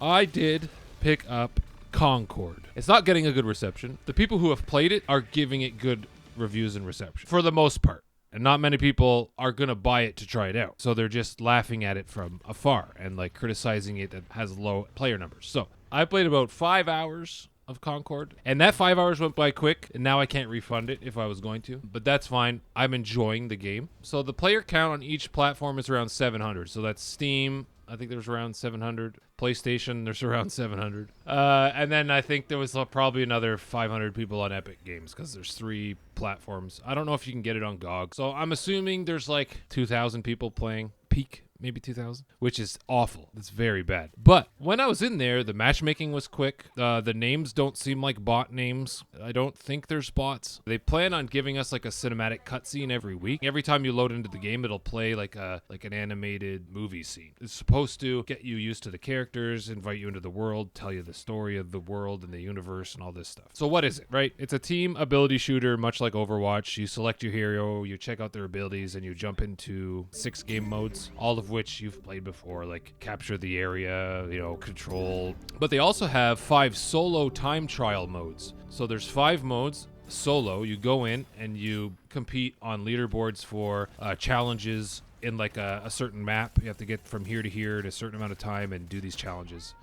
I did pick up Concord. It's not getting a good reception. The people who have played it are giving it good reviews and reception for the most part. And not many people are going to buy it to try it out. So they're just laughing at it from afar and like criticizing it that has low player numbers. So I played about 5 hours of Concord, and that 5 hours went by quick, and now I can't refund it if I was going to, but that's fine. I'm enjoying the game. So the player count on each platform is around 700. So that's Steam. I think there's around 700. PlayStation, there's around 700. And then I think there was probably another 500 people on Epic Games because there's 3 platforms. I don't know if you can get it on GOG. So I'm assuming there's like 2,000 people playing. Peak, maybe 2,000, which is awful. It's very bad. But when I was in there, the matchmaking was quick. The names don't seem like bot names. I don't think there's bots. They plan on giving us like a cinematic cutscene every week. Every time you load into the game, it'll play like an animated movie scene. It's supposed to get you used to the characters, invite you into the world, tell you the story of the world and the universe and all this stuff. So what is it, right? It's a team ability shooter, much like Overwatch. You select your hero, you check out their abilities, and you jump into 6 game modes, all of which you've played before, like capture the area, control. But they also have 5 solo time trial modes. So there's 5 modes. Solo, you go in and you compete on leaderboards for challenges in like a certain map. You have to get from here to here in a certain amount of time and do these challenges.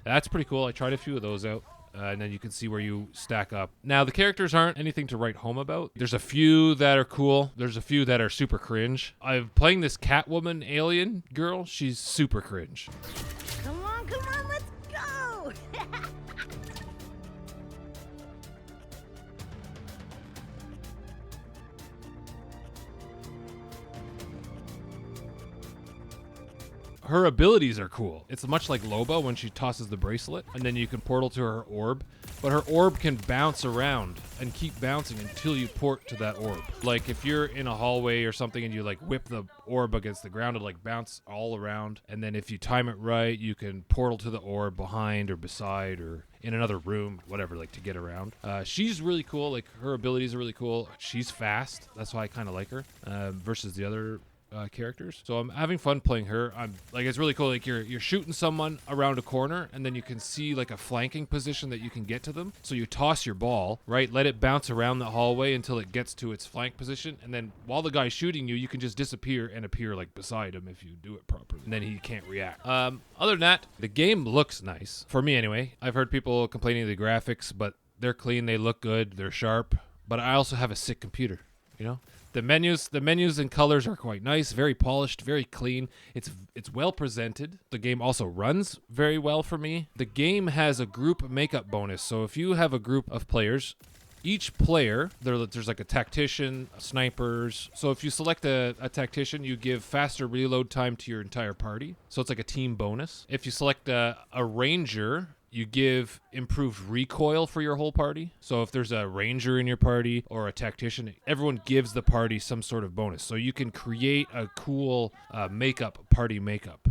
That's pretty cool. I tried a few of those out. And then you can see where you stack up. Now, the characters aren't anything to write home about. There's a few that are cool. There's a few that are super cringe. I'm playing this Catwoman alien girl. She's super cringe. Come on, let's go! Her abilities are cool. It's much like Loba when she tosses the bracelet, and then you can portal to her orb. But her orb can bounce around and keep bouncing until you port to that orb. Like if you're in a hallway or something and you like whip the orb against the ground, it'll like bounce all around. And then if you time it right, you can portal to the orb behind or beside or in another room, whatever, like to get around. She's really cool. Like her abilities are really cool. She's fast. That's why I kind of like her versus the other characters. So I'm having fun playing her. I'm like, it's really cool. Like you're shooting someone around a corner and then you can see like a flanking position that you can get to them. So you toss your ball, right? Let it bounce around the hallway until it gets to its flank position. And then while the guy's shooting you, you can just disappear and appear like beside him if you do it properly. And then he can't react. Other than that, the game looks nice. For me anyway. I've heard people complaining of the graphics, but they're clean. They look good. They're sharp. But I also have a sick computer, The menus and colors are quite nice, very polished, very clean. It's well presented. The game also runs very well for me. The game has a group makeup bonus. So if you have a group of players, each player, there's like a tactician, snipers. So if you select a tactician, you give faster reload time to your entire party. So it's like a team bonus. If you select a ranger, you give improved recoil for your whole party. So if there's a ranger in your party or a tactician, everyone gives the party some sort of bonus. So you can create a cool party makeup.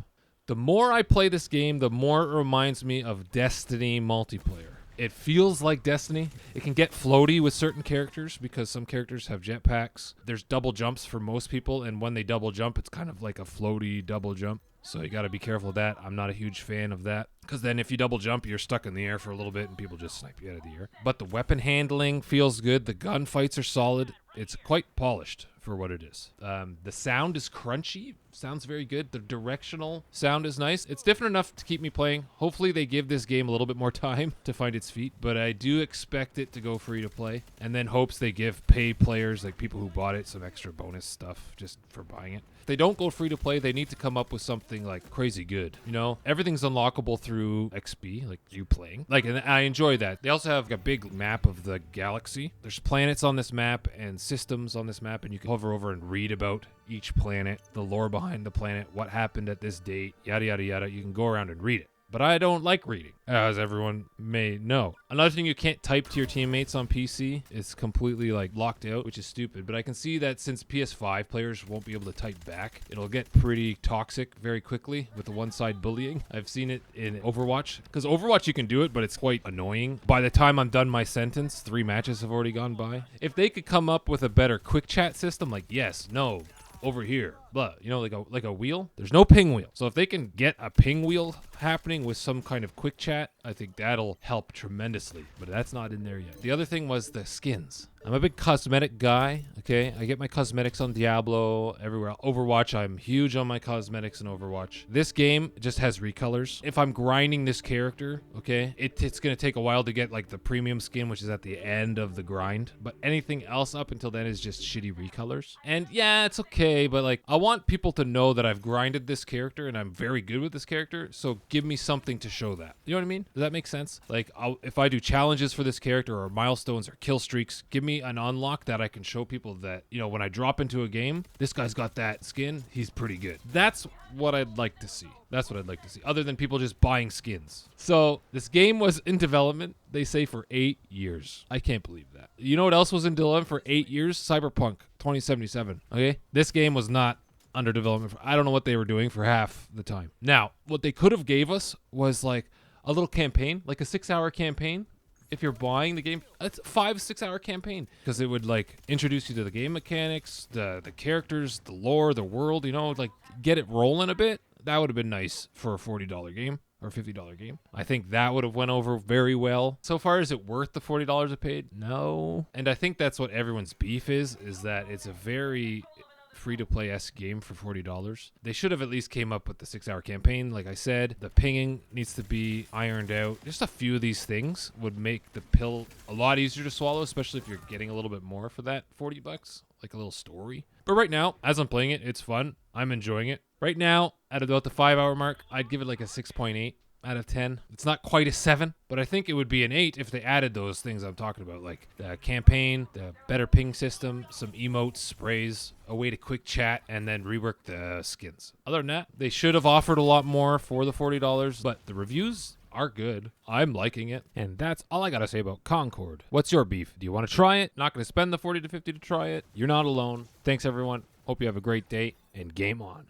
The more I play this game, the more it reminds me of Destiny multiplayer. It feels like Destiny. It can get floaty with certain characters because some characters have jetpacks. There's double jumps for most people, and when they double jump, it's kind of like a floaty double jump. So you got to be careful of that. I'm not a huge fan of that because then if you double jump, you're stuck in the air for a little bit and people just snipe you out of the air. But the weapon handling feels good. The gunfights are solid. It's quite polished for what it is. The sound is crunchy. Sounds very good. The directional sound is nice. It's different enough to keep me playing. Hopefully they give this game a little bit more time to find its feet, but I do expect it to go free to play, and then hopes they give pay players, like people who bought it, some extra bonus stuff just for buying it. If they don't go free to play, they need to come up with something like crazy good. Everything's unlockable through XP, like you playing. And I enjoy that. They also have a big map of the galaxy. There's planets on this map and systems on this map, and you can hover over and read about each planet, the lore behind the planet, what happened at this date, yada, yada, yada. You can go around and read it. But I don't like reading, as everyone may know. Another thing, you can't type to your teammates on PC. It's completely locked out, which is stupid. But I can see that since PS5 players won't be able to type back, it'll get pretty toxic very quickly with the one-side bullying. I've seen it in Overwatch. Because Overwatch you can do it, but it's quite annoying. By the time I'm done my sentence, 3 matches have already gone by. If they could come up with a better quick chat system, like yes, no, over here, blah, you know, like a wheel. There's no ping wheel. So if they can get a ping wheel happening with some kind of quick chat, I think that'll help tremendously. But that's not in there yet. The other thing was the skins. I'm a big cosmetic guy, okay? I get my cosmetics on Diablo, everywhere. Overwatch, I'm huge on my cosmetics in Overwatch. This game just has recolors. If I'm grinding this character, okay, it's going to take a while to get like the premium skin, which is at the end of the grind. But anything else up until then is just shitty recolors. And yeah, it's okay, but like I want people to know that I've grinded this character and I'm very good with this character, so give me something to show that. You know what I mean? Does that make sense? Like if I do challenges for this character or milestones or kill streaks, give me an unlock that I can show people that, you know, when I drop into a game, this guy's got that skin, he's pretty good. That's what I'd like to see. That's what I'd like to see, other than people just buying skins. So this game was in development, they say, for 8 years. I can't believe that. You know what else was in development for 8 years? Cyberpunk 2077. Okay, this game was not under development I don't know what they were doing for half the time. Now, what they could have gave us was like a little campaign, like a 6-hour campaign. If you're buying the game, it's a 5-6 hour campaign, because it would like introduce you to the game mechanics, the characters, the lore, the world, you know, like get it rolling a bit. That would have been nice for a $40 game or $50 game. I think that would have went over very well. So far, is it worth the $40 I paid? No. And I think that's what everyone's beef is that it's a very free-to-play-esque game for $40. They should have at least came up with the 6-hour campaign. Like I said, the pinging needs to be ironed out. Just a few of these things would make the pill a lot easier to swallow, especially if you're getting a little bit more for that $40, like a little story. But right now, as I'm playing it, it's fun. I'm enjoying it. Right now, at about the 5-hour mark, I'd give it like a 6.8 out of 10. It's not quite a 7, but I think it would be an 8 if they added those things I'm talking about, like the campaign, the better ping system, some emotes, sprays, a way to quick chat, and then rework the skins. Other than that, they should have offered a lot more for the $40, but the reviews are good. I'm liking it. And that's all I gotta say about Concord. What's your beef? Do you want to try it? Not gonna spend the $40 to $50 to try it? You're not alone. Thanks, everyone. Hope you have a great day, and game on.